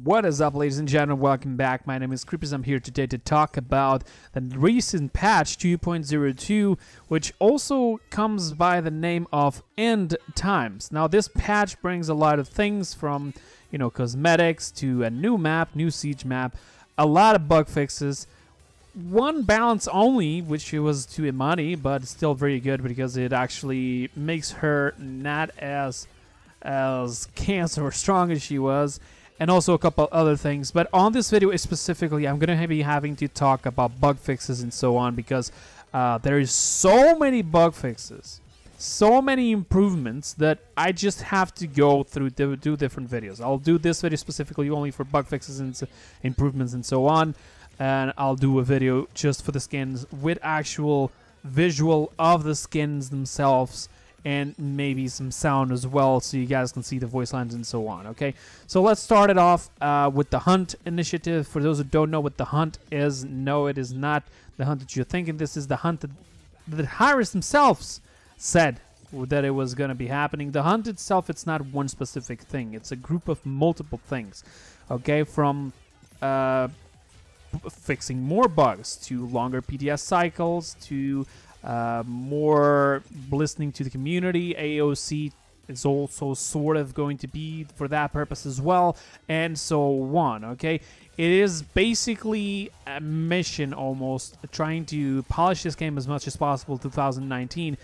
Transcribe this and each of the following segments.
What is up, ladies and gentlemen? Welcome back. My name is Kreepers. I'm here today to talk about the recent patch 2.02, which also comes by the name of End Times. Now, this patch brings a lot of things from, cosmetics to a new map, new siege map, a lot of bug fixes, one balance only, which was to Imani, but still very good because it actually makes her not as cancer or strong as she was, and also a couple other things. But on this video specifically, I'm going to be having to talk about bug fixes and so on, because there is so many bug fixes, so many improvements that I just have to go through to do different videos. I'll do this video specifically only for bug fixes and improvements and so on, and I'll do a video just for the skins with actual visual of the skins themselves, and maybe some sound as well, so you guys can see the voice lines and so on, okay? So let's start it off with the Hunt initiative. For those who don't know what the Hunt is, no, it is not the Hunt that you're thinking. This is the Hunt that Harris themselves said that it was going to be happening. The Hunt itself, it's not one specific thing. It's a group of multiple things, okay? From fixing more bugs, to longer PTS cycles, to more listening to the community. AOC is also sort of going to be for that purpose as well, and so on, okay? It is basically a mission almost, trying to polish this game as much as possible 2019,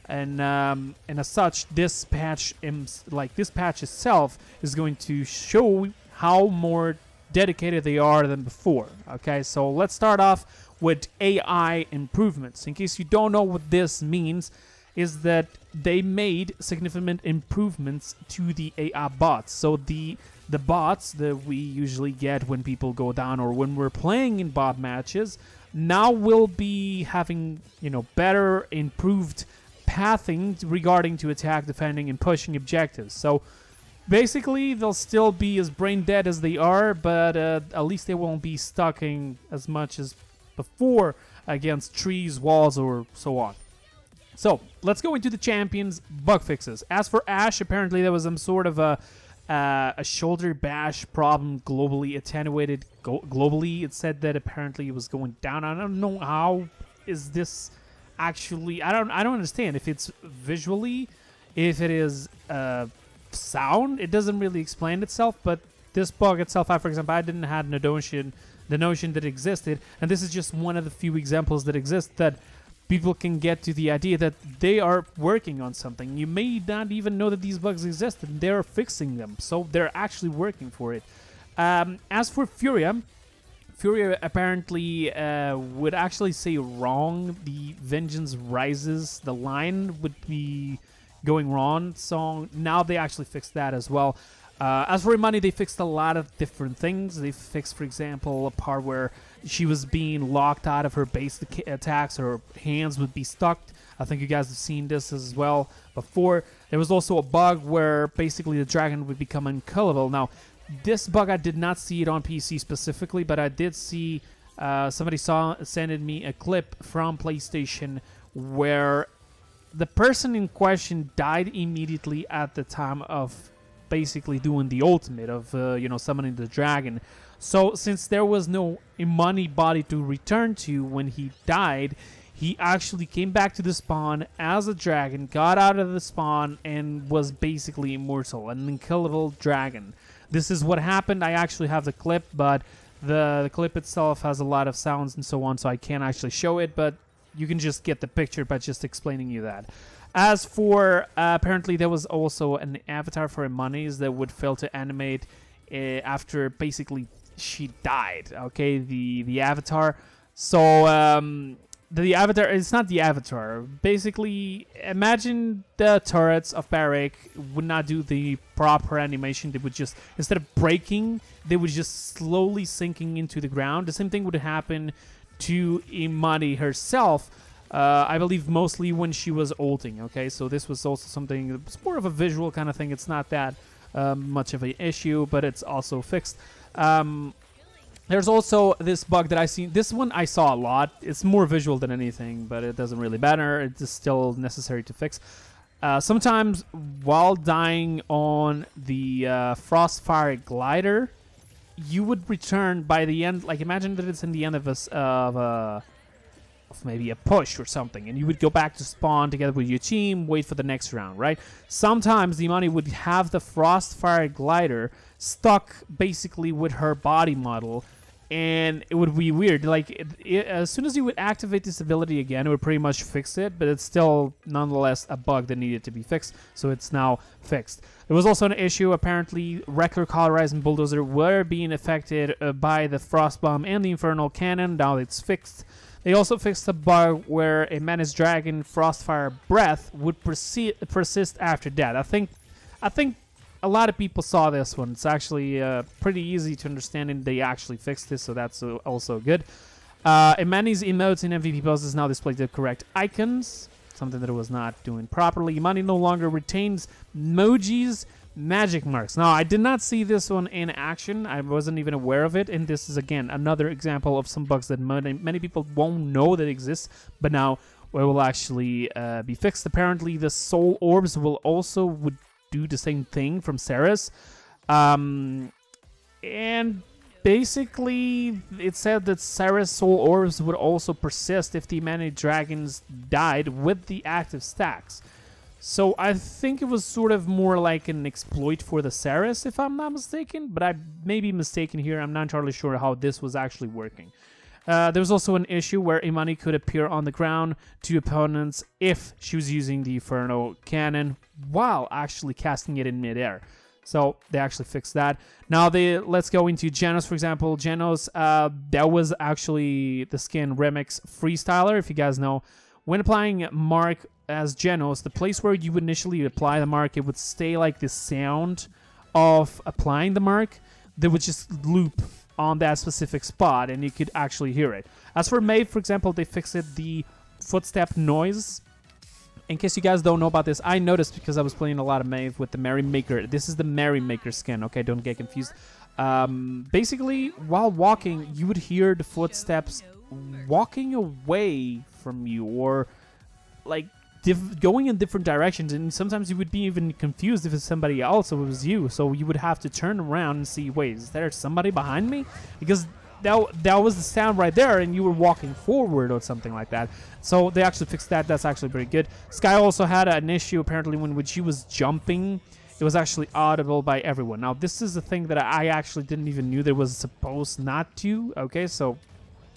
and as such, this patch itself is going to show how more dedicated they are than before, okay? So let's start off with AI improvements. In case you don't know what this means, is that they made significant improvements to the AI bots. So the bots that we usually get when people go down or when we're playing in bot matches now will be having, better improved pathing regarding to attack, defending, and pushing objectives. So basically, they'll still be as brain dead as they are, but at least they won't be stucking as much as before against trees, walls, or so on. So let's go into the champions bug fixes. As for Ashe, apparently there was some sort of a shoulder bash problem globally attenuated. Globally, it said that apparently it was going down. I don't know how is this actually. I don't understand if it's visually, if it is sound. It doesn't really explain itself. But this bug itself, for example, I didn't have the notion that existed, and this is just one of the few examples that exist that people can get to the idea that they are working on something. You may not even know that these bugs exist, and they're fixing them, so they're actually working for it. As for Furia apparently would actually say wrong. The Vengeance Rises, the line would be going wrong, so now they actually fixed that as well. As for Imani, they fixed a lot of different things. They fixed, for example, a part where she was being locked out of her base attacks. Her hands would be stuck. I think you guys have seen this as well before. There was also a bug where basically the dragon would become unkillable. Now, this bug, I did not see it on PC specifically, but I did see somebody sending me a clip from PlayStation where the person in question died immediately at the time of basically doing the ultimate of summoning the dragon. So since there was no Imani body to return to when he died, he actually came back to the spawn as a dragon, got out of the spawn, and was basically immortal, an unkillable dragon. This is what happened. I actually have the clip, but the clip itself has a lot of sounds and so on, so I can't actually show it, but you can just get the picture by just explaining you that. As for, apparently there was also an avatar for Imani's that would fail to animate after basically she died, okay, the avatar. So, the avatar, it's not the avatar. Basically, imagine the turrets of Barrack would not do the proper animation. They would just, instead of breaking, they would just slowly sinking into the ground. The same thing would happen to Imani herself. I believe mostly when she was ulting, okay? So this was also something, it's more of a visual kind of thing. It's not that much of an issue, but it's also fixed. There's also this bug that I seen. This one I saw a lot. It's more visual than anything, but it doesn't really matter. It's still necessary to fix. Sometimes while dying on the Frostfire glider, you would return by the end. Like, imagine that it's in the end of maybe a push or something, and you would go back to spawn together with your team, wait for the next round, right? Sometimes the Imani would have the Frostfire glider stuck basically with her body model, and it would be weird. Like, as soon as you would activate this ability again, it would pretty much fix it, but it's still nonetheless a bug that needed to be fixed, so it's now fixed. There was also an issue. Apparently, Wrecker, Colorize, and Bulldozer were being affected by the Frost Bomb and the Infernal Cannon. Now it's fixed. They also fixed a bug where a Menace Dragon Frostfire Breath would persist after that. I think a lot of people saw this one. It's actually pretty easy to understand, and they actually fixed this, so that's also good. Imani's emotes in MVP poses now display the correct icons, something that it was not doing properly. Imani no longer retains Moji's magic marks. Now, I did not see this one in action. I wasn't even aware of it, and this is, again, another example of some bugs that many people won't know that exist, but now will actually be fixed. Apparently, the soul orbs would do the same thing from Ceres. And basically, it said that Ceres soul orbs would also persist if the Imani dragons died with the active stacks. So I think it was sort of more like an exploit for the Ceres, if I'm not mistaken, but I may be mistaken here. I'm not entirely sure how this was actually working. There was also an issue where Imani could appear on the ground to opponents if she was using the Inferno Cannon while actually casting it in midair. So they actually fixed that. Now let's go into Genos, for example. Genos, that was actually the skin Remix Freestyler, if you guys know. When applying Mark as Genos, the place where you initially apply the mark, it would stay like the sound of applying the mark that would just loop on that specific spot, and you could actually hear it. As for Maeve, for example, they fixed the footstep noise. In case you guys don't know about this, I noticed because I was playing a lot of Maeve with the Merrymaker. This is the Merrymaker skin, okay? Don't get confused. Basically, while walking, you would hear the footsteps walking away from you, or like going in different directions, and sometimes you would be even confused if it's somebody else or it was you, so you would have to turn around and see, wait, is there somebody behind me? Because that was the sound right there, and you were walking forward or something like that. So they actually fixed that. That's actually pretty good. Sky also had an issue apparently when she was jumping. It was actually audible by everyone. Now this is a thing that I actually didn't even knew there was supposed not to. Okay, so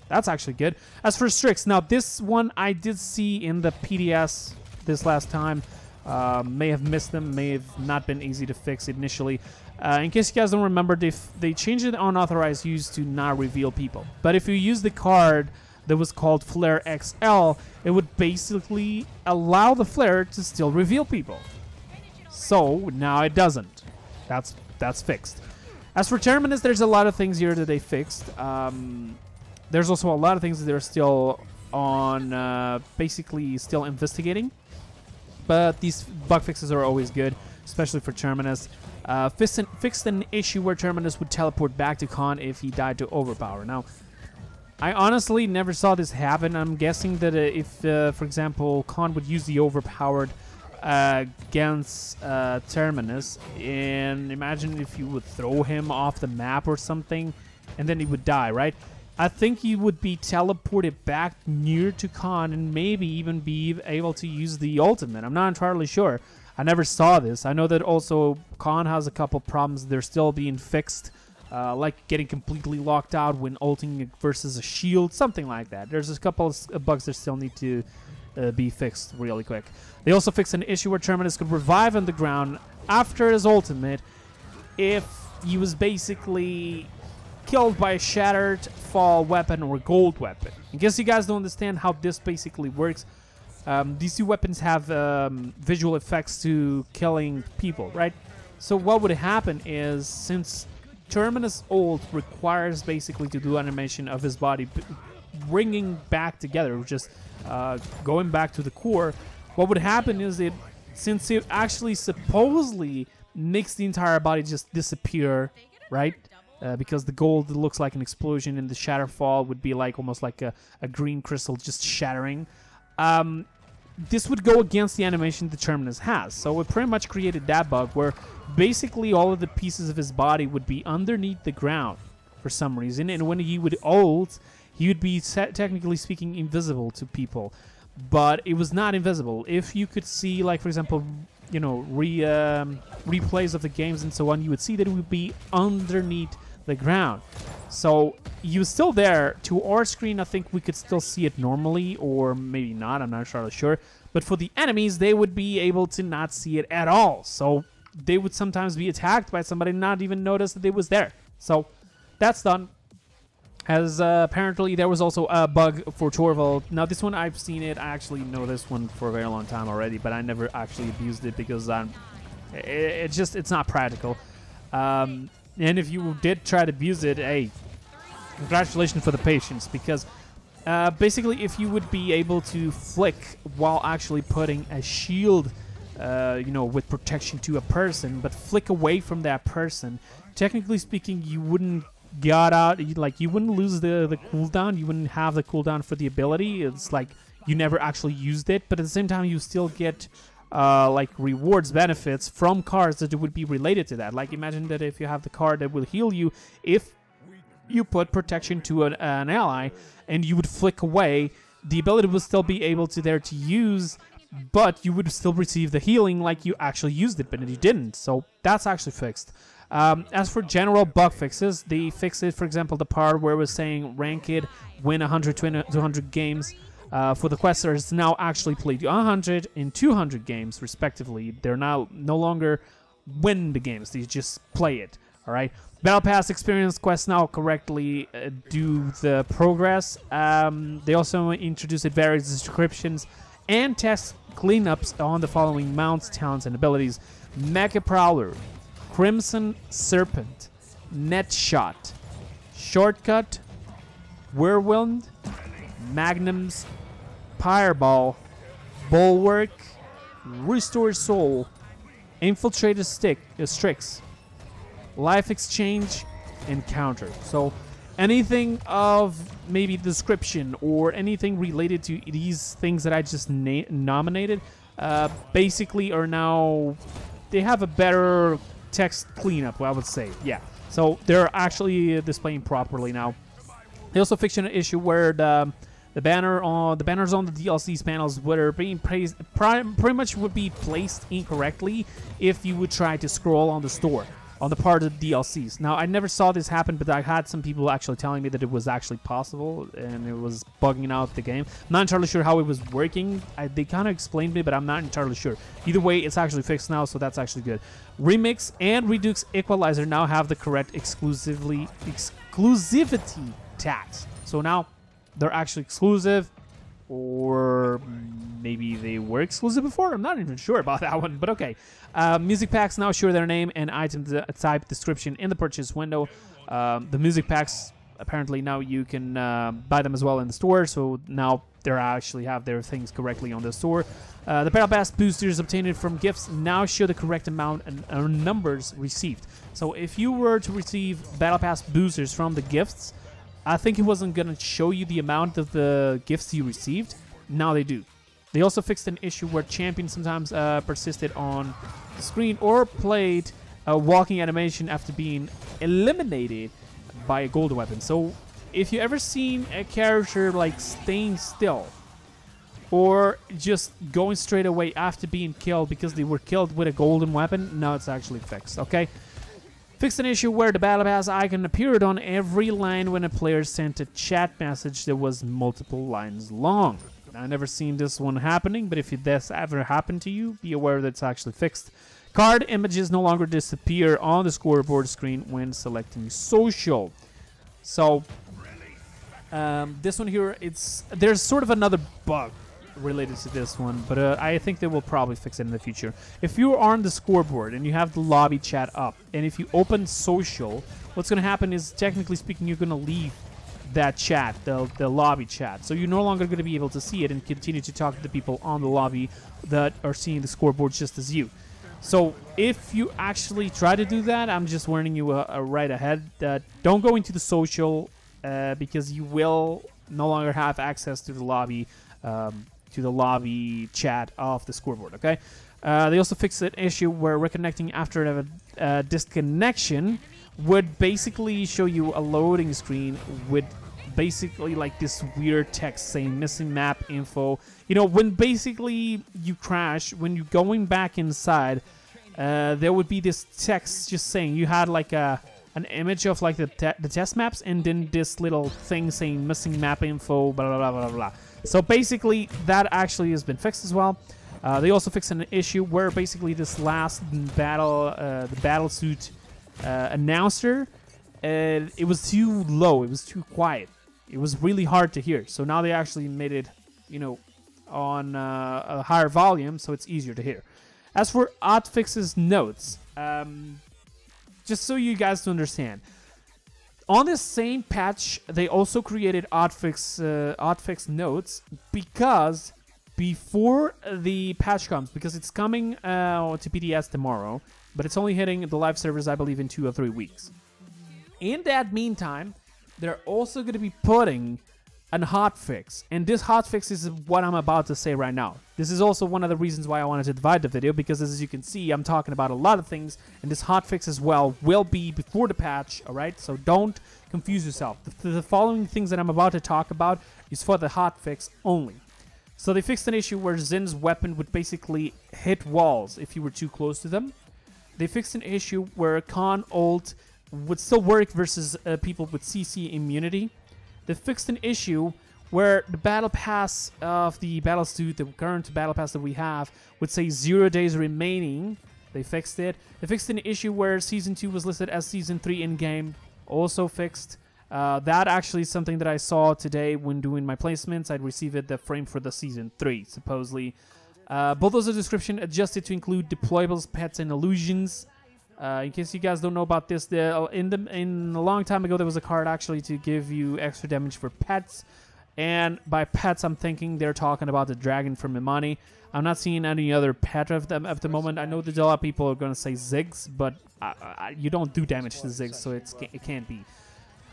that's actually good. As for Strix, now this one I did see in the PDS this last time. May have missed them, may have not been easy to fix initially. In case you guys don't remember, they changed it on unauthorized use to not reveal people. But if you use the card that was called Flare XL, it would basically allow the flare to still reveal people. So now it doesn't. That's fixed. As for Terminus, there's a lot of things here that they fixed. There's also a lot of things that they're still on, basically still investigating. But these bug fixes are always good, especially for Terminus. Fixed an issue where Terminus would teleport back to Khan if he died to overpower. Now, I honestly never saw this happen. I'm guessing that if, for example, Khan would use the overpowered against Terminus, and imagine if you would throw him off the map or something, and then he would die, right? I think he would be teleported back near to Khan and maybe even be able to use the ultimate. I'm not entirely sure. I never saw this. I know that also Khan has a couple problems. They're still being fixed, like getting completely locked out when ulting versus a shield, something like that. There's a couple of bugs that still need to be fixed really quick. They also fixed an issue where Terminus could revive on the ground after his ultimate if he was basically killed by a shattered fall weapon or gold weapon. In case you guys don't understand how this basically works, these two weapons have visual effects to killing people, right? So what would happen is, since Terminus ult requires basically to do animation of his body bringing back together, just going back to the core, what would happen is that since it actually supposedly makes the entire body just disappear, right? Because the gold looks like an explosion and the shatterfall would be like almost like a green crystal just shattering. This would go against the animation the Terminus has. So it pretty much created that bug where basically all of the pieces of his body would be underneath the ground. for some reason, and when he would ult, he would be technically speaking invisible to people, but it was not invisible. If you could see, like for example, you know, replays of the games and so on, you would see that it would be underneath the ground. So he was still there. To our screen, I think we could still see it normally, or maybe not, I'm not entirely sure. But for the enemies, they would be able to not see it at all. So they would sometimes be attacked by somebody and not even notice that it was there. So that's done. As apparently there was also a bug for Torvald. Now this one I've seen it. I actually know this one for a very long time already, but I never actually abused it because it's not practical. And if you did try to abuse it, hey, congratulations for the patience, because basically if you would be able to flick while actually putting a shield, you know, with protection to a person, but flick away from that person, technically speaking, you wouldn't get out, you wouldn't lose the cooldown, you wouldn't have the cooldown for the ability. It's like you never actually used it, but at the same time you still get like rewards, benefits from cards that would be related to that. Like imagine that if you have the card that will heal you, if you put protection to an ally and you would flick away, the ability would still be able to there to use, but you would still receive the healing like you actually used it, but you didn't. So that's actually fixed. As for general bug fixes, they fixed it, for example, the part where it was saying rank it, win 100 to 200 games. For the questers, now actually play 100 and 200 games respectively. They're now no longer win the games, they just play it. All right. Battle Pass experience quests now correctly do the progress. They also introduced various descriptions and test cleanups on the following mounts, talents, and abilities: Mecha Prowler, Crimson Serpent, Net Shot, Shortcut, Whirlwind, Magnums, Fireball, Bulwark, Restore Soul, Infiltrated Strix, Life Exchange, and Counter. So anything of maybe description or anything related to these things that I just nominated basically are now, they have a better text cleanup, I would say. Yeah, so they're actually displaying properly now. They also fixed an issue where the banners on the DLCs panels were being pretty much would be placed incorrectly if you would try to scroll on the store on the part of the DLCs. Now I never saw this happen, but I had some people actually telling me that it was actually possible and it was bugging out the game. I'm not entirely sure how it was working. They kind of explained me, but I'm not entirely sure. Either way, it's actually fixed now, so that's actually good. Remix and Redux Equalizer now have the correct exclusivity tags. So now they're actually exclusive, or maybe they were exclusive before. I'm not even sure about that one, but okay. Music packs now show their name and item type description in the purchase window. The music packs, apparently now you can buy them as well in the store, so now they actually have their things correctly on the store. The Battle Pass boosters obtained from gifts now show the correct amount and numbers received. So if you were to receive Battle Pass boosters from the gifts, I think it wasn't going to show you the amount of the gifts you received. Now they do. They also fixed an issue where champions sometimes persisted on the screen or played a walking animation after being eliminated by a golden weapon. So if you ever seen a character like staying still or just going straight away after being killed because they were killed with a golden weapon, now it's actually fixed, okay? Fixed an issue where the Battle Pass icon appeared on every line when a player sent a chat message that was multiple lines long. I've never seen this one happening, but if this ever happened to you, be aware that it's actually fixed. Card images no longer disappear on the scoreboard screen when selecting social. So, this one here, there's sort of another bug related to this one, but I think they will probably fix it in the future. If you are on the scoreboard and you have the lobby chat up, and if you open social, what's going to happen is, technically speaking, you're going to leave that chat, the lobby chat. So you're no longer going to be able to see it and continue to talk to the people on the lobby that are seeing the scoreboard just as you. So if you actually try to do that, I'm just warning you right ahead that don't go into the social because you will no longer have access to the lobby chat of the scoreboard, okay? They also fixed an issue where reconnecting after a disconnection would basically show you a loading screen with basically like this weird text saying missing map info. You know, when basically you crash, when you're going back inside, there would be this text just saying you had like an image of like the test maps, and then this little thing saying missing map info, blah, blah, blah, blah, blah. So basically that actually has been fixed as well. They also fixed an issue where basically this last battle, the battle suit announcer, it was too low, it was too quiet. It was really hard to hear. So now they actually made it, you know, on a higher volume, so it's easier to hear. As for Hotfix's notes, just so you guys to understand, on this same patch, they also created Hotfix notes because before the patch comes, because it's coming to PDS tomorrow, but it's only hitting the live servers, I believe, in 2 or 3 weeks. In that meantime, they're also going to be putting an hotfix, and this hotfix is what I'm about to say right now. This is also one of the reasons why I wanted to divide the video, because as you can see, I'm talking about a lot of things, and this hotfix as well will be before the patch, alright? So don't confuse yourself. The following things that I'm about to talk about is for the hotfix only. So they fixed an issue where Zin's weapon would basically hit walls if you were too close to them. They fixed an issue where Con ult would still work versus people with CC immunity. They fixed an issue where the battle pass of the battle suit, the current battle pass that we have, would say 0 days remaining. They fixed it. They fixed an issue where Season 2 was listed as Season 3 in-game. Also fixed. That actually is something that I saw today when doing my placements. I'd received the frame for the Season 3, supposedly. Bulldozer description adjusted to include deployables, pets, and illusions. In case you guys don't know about this, in a long time ago there was a card actually to give you extra damage for pets, and by pets I'm thinking they're talking about the dragon from Imani. I'm not seeing any other pet of them at the moment. I know that a lot of people are going to say Ziggs, but you don't do damage to Ziggs, so it can't be.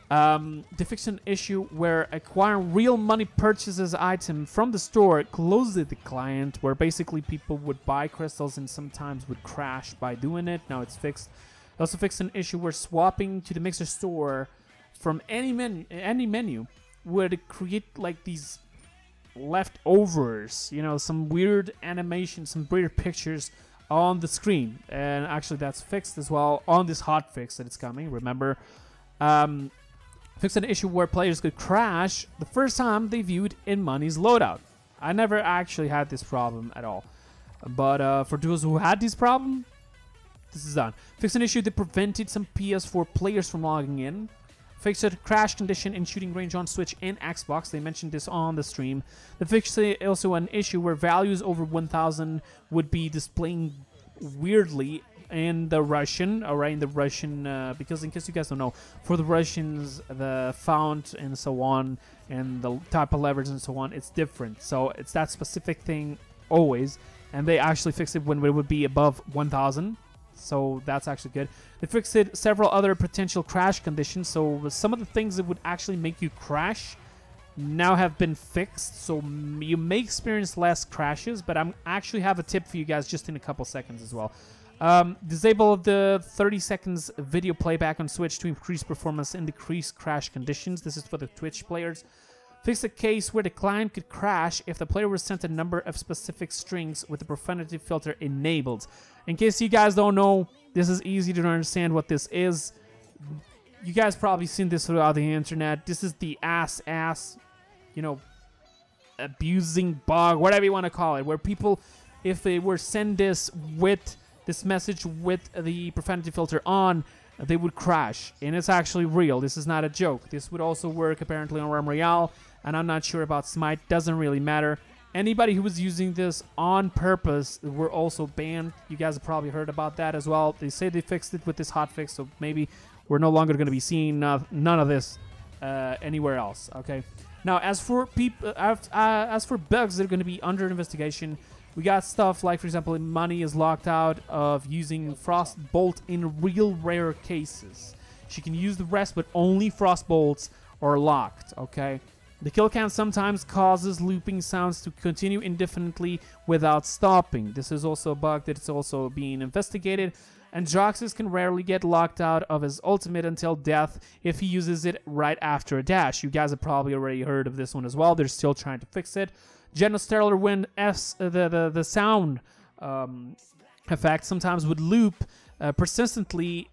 They fixed an issue where acquiring real money purchases item from the store closed the client, where basically people would buy crystals and sometimes would crash by doing it. Now it's fixed. They also fixed an issue where swapping to the Mixer store from any menu would create like these leftovers, you know, some weird animation, some weird pictures on the screen, and actually that's fixed as well on this hotfix that it's coming. Remember, fixed an issue where players could crash the first time they viewed Imani's loadout. I never actually had this problem at all, but for those who had this problem, this is done. Fixed an issue that prevented some PS4 players from logging in. Fixed a crash condition in shooting range on Switch and Xbox. They mentioned this on the stream. They fixed also an issue where values over 1,000 would be displaying weirdly in the Russian, alright, in the Russian, because in case you guys don't know, for the Russians, the font and so on, and the type of letters and so on, it's different. So it's that specific thing always, and they actually fixed it when it would be above 1,000. So that's actually good. They fixed it several other potential crash conditions. So some of the things that would actually make you crash now have been fixed. So you may experience less crashes, but I'm actually have a tip for you guys just in a couple seconds as well. Disable the 30 seconds video playback on Switch to increase performance and decrease crash conditions. This is for the Twitch players. Fix a case where the client could crash if the player was sent a number of specific strings with the profanity filter enabled. In case you guys don't know, this is easy to understand what this is. You guys probably seen this throughout the internet. This is the ass, you know, abusing bug, whatever you want to call it, where people, if they were sent this with this message with the profanity filter on, they would crash. And it's actually real. This is not a joke. This would also work apparently on Realm Royale, and I'm not sure about Smite. Doesn't really matter. Anybody who was using this on purpose were also banned. You guys have probably heard about that as well. They say they fixed it with this hotfix, so maybe we're no longer going to be seeing none of this anywhere else. Okay. Now, as for bugs that are going to be under investigation, we got stuff like, for example, Imani is locked out of using Frost Bolt in real rare cases. She can use the rest, but only Frost Bolts are locked, okay? The kill count sometimes causes looping sounds to continue indefinitely without stopping. This is also a bug that's also being investigated. And Joxus can rarely get locked out of his ultimate until death if he uses it right after a dash. You guys have probably already heard of this one as well. They're still trying to fix it. Genostellar when the sound effect sometimes would loop persistently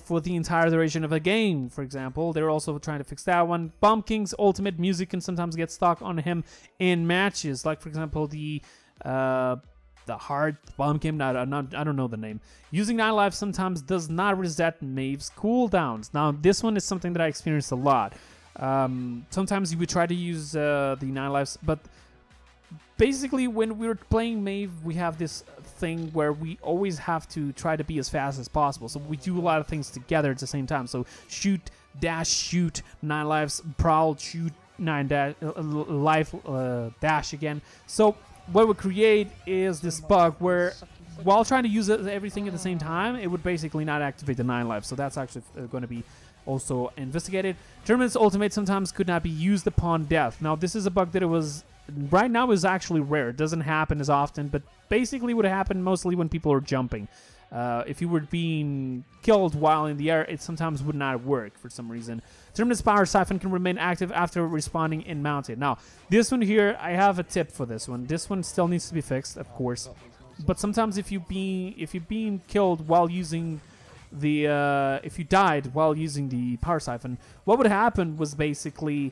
for the entire duration of a game, for example. They're also trying to fix that one. Bomb King's ultimate music can sometimes get stuck on him in matches, like for example the hard Bomb King, I don't know the name. Using 9 lives sometimes does not reset Maeve's cooldowns. Now this one is something that I experienced a lot. Sometimes you would try to use the 9 lives, but basically when we're playing Maeve, we have this thing where we always have to try to be as fast as possible. So we do a lot of things together at the same time. So shoot, dash, shoot, 9 lives, prowl, shoot, 9 dash, life, dash again. So what would create is this bug where while trying to use everything at the same time, it would basically not activate the 9 lives. So that's actually going to be also investigated. Terminus ultimate sometimes could not be used upon death. Now this is a bug that it was right now is actually rare. It doesn't happen as often, but basically would happen mostly when people are jumping. If you were being killed while in the air, it sometimes would not work for some reason. Terminus Power Siphon can remain active after respawning in mounted. Now, this one here, I have a tip for this one. This one still needs to be fixed, of course. But sometimes if you're being killed while using the if you died while using the Power Siphon, what would happen was basically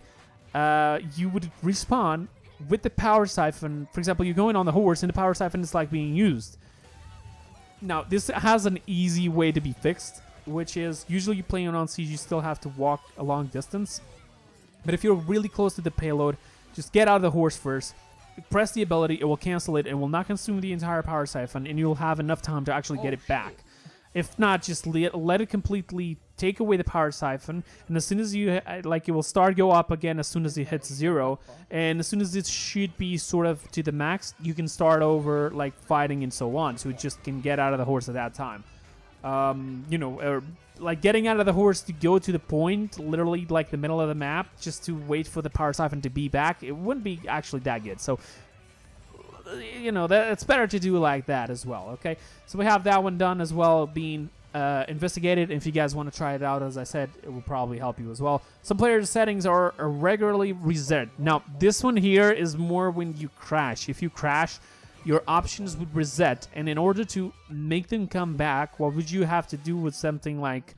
you would respawn with the Power Siphon. For example, you're going on the horse and the Power Siphon is like being used. Now, this has an easy way to be fixed, which is usually you playing on siege, you still have to walk a long distance. But if you're really close to the payload, just get out of the horse first, press the ability, it will cancel it, it will not consume the entire Power Siphon, and you'll have enough time to actually get it back. If not, just let it completely take away the Power Siphon, and as soon as you, it will go up again as soon as it hits 0, and as soon as it should be sort of to the max, you can start over, like, fighting and so on, so it just can get out of the horse at that time. You know, like, getting out of the horse to go to the point, literally, like, the middle of the map, just to wait for the Power Siphon to be back, it wouldn't be actually that good, so you know, it's better to do like that as well, okay? So we have that one done as well, being investigated. If you guys want to try it out, as I said, it will probably help you as well. Some players' settings are regularly reset. Now, this one here is more when you crash. If you crash, your options would reset, and in order to make them come back, what would you have to do with something like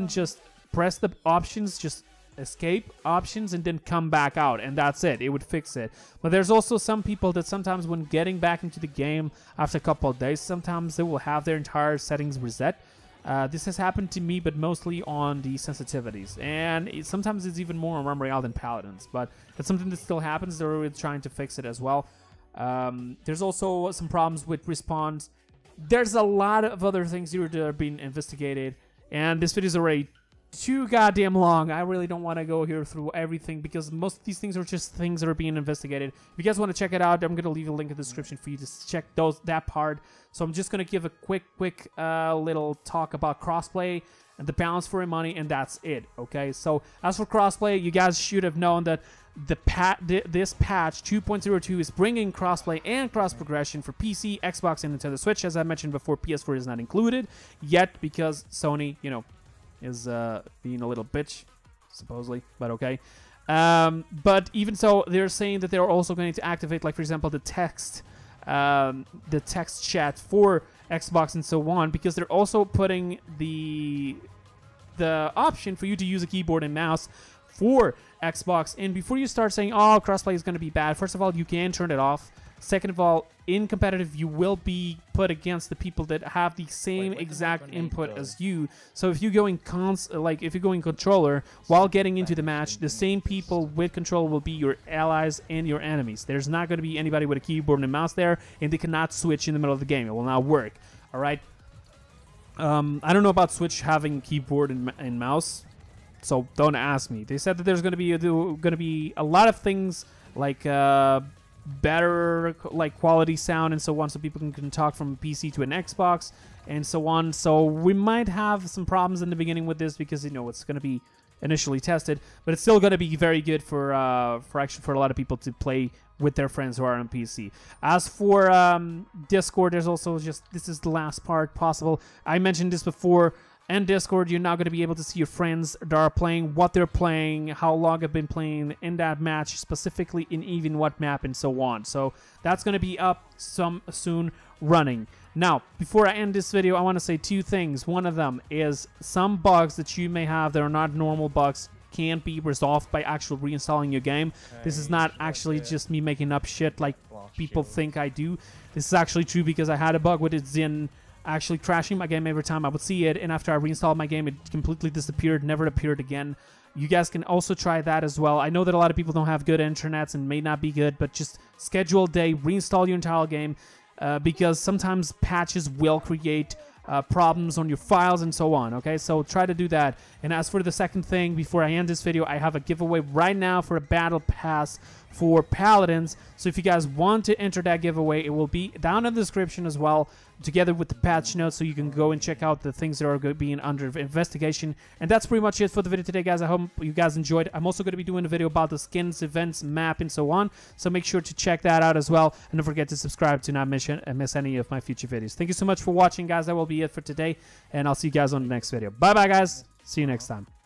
just press the options, just escape options, and then come back out, and that's it. It would fix it. But there's also some people that sometimes when getting back into the game after a couple of days, sometimes they will have their entire settings reset. This has happened to me, but mostly on the sensitivities, and sometimes it's even more on Rumbrial than Paladins, but it's something that still happens. They're really trying to fix it as well. There's also some problems with respawns. There's a lot of other things here that are being investigated, and this video is already too goddamn long. I really don't want to go here through everything because most of these things are just things that are being investigated. If you guys want to check it out, I'm going to leave a link in the description for you to check that part. So I'm just going to give a quick little talk about crossplay and the balance for Imani, and that's it, okay? So as for crossplay, you guys should have known that this patch 2.02 is bringing crossplay and cross progression for PC, Xbox, and Nintendo Switch. As I mentioned before, PS4 is not included yet because Sony, you know, is being a little bitch, supposedly, but okay. But even so, they're saying that they're also going to activate, like, for example, the text chat for Xbox and so on, because they're also putting the option for you to use a keyboard and mouse for Xbox. And before you start saying, oh, crossplay is going to be bad, first of all, you can turn it off. Second of all, in competitive, you will be put against the people that have the same exact input as you. So if you go in if you're going controller while getting into the match, the same people with controller will be your allies and your enemies. There's not going to be anybody with a keyboard and mouse there, and they cannot switch in the middle of the game. It will not work. All right. I don't know about Switch having keyboard and mouse, so don't ask me. They said that there's going to be a lot of things like better quality sound and so on, so people can talk from a PC to an Xbox and so on. So we might have some problems in the beginning with this because, you know, it's going to be initially tested, but it's still going to be very good for actually for a lot of people to play with their friends who are on PC. As for Discord, there's also this is the last part possible. I mentioned this before. And Discord, you're now going to be able to see your friends that are playing, what they're playing, how long they've been playing in that match, specifically in even what map, and so on. So that's going to be up soon running. Now, before I end this video, I want to say two things. One of them is some bugs that you may have that are not normal bugs can't be resolved by actually reinstalling your game. This is not actually just me making up shit like people think I do. This is actually true because I had a bug with Zin actually crashing my game every time I would see it, and after I reinstalled my game, it completely disappeared, never appeared again. You guys can also try that as well. I know that a lot of people don't have good internets and may not be good, but just schedule a day, reinstall your entire game, because sometimes patches will create problems on your files and so on. Okay, so try to do that. And as for the second thing, before I end this video, I have a giveaway right now for a battle pass for Paladins. So if you guys want to enter that giveaway, it will be down in the description as well, together with the patch notes, so you can go and check out the things that are being under investigation. And that's pretty much it for the video today, guys. I hope you guys enjoyed. I'm also going to be doing a video about the skins, events, map, and so on, so make sure to check that out as well, and don't forget to subscribe to not miss any of my future videos. Thank you so much for watching, guys. That will be it for today, and I'll see you guys on the next video. Bye bye, guys. See you next time.